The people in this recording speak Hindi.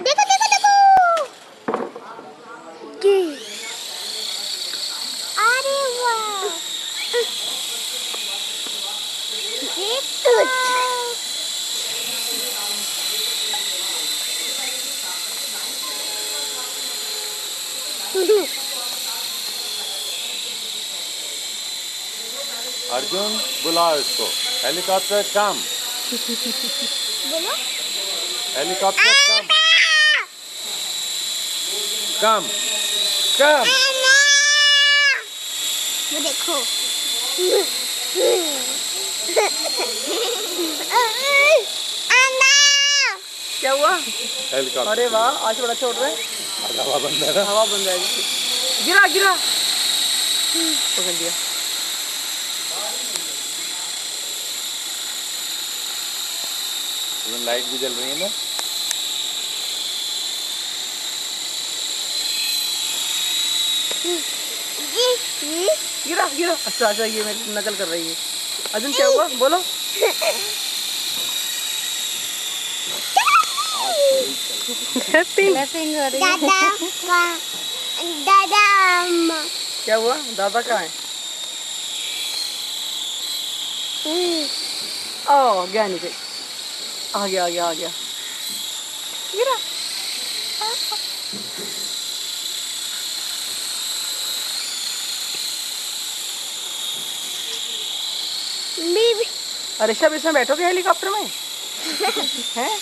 देखो देखो देखो ये, अरे वाह, ये अर्जुन बुलाओ इसको। हेलीकॉप्टर कम। बोलो हेलीकॉप्टर कम कम कम। वो देखो क्या हुआ? हेलीकॉप्टर। अरे वाह, आज बड़ा छोड़ रहे। हवा बंद है ना? हवा बंद है। गिरा गिरा, पकड़ लिया। इसमें लाइट भी जल रही है ना? गिरा गिरा। अच्छा अच्छा, ये मेरी नकल कर रही है। अर्जुन क्या हुआ बोलो। दादा क्या हुआ? दादा कहाँ है? ओ गया नीचे। आ गया आ गया आ गया। गिरा। अरे शब इसमें बैठोगे हेलीकॉप्टर में? हैं?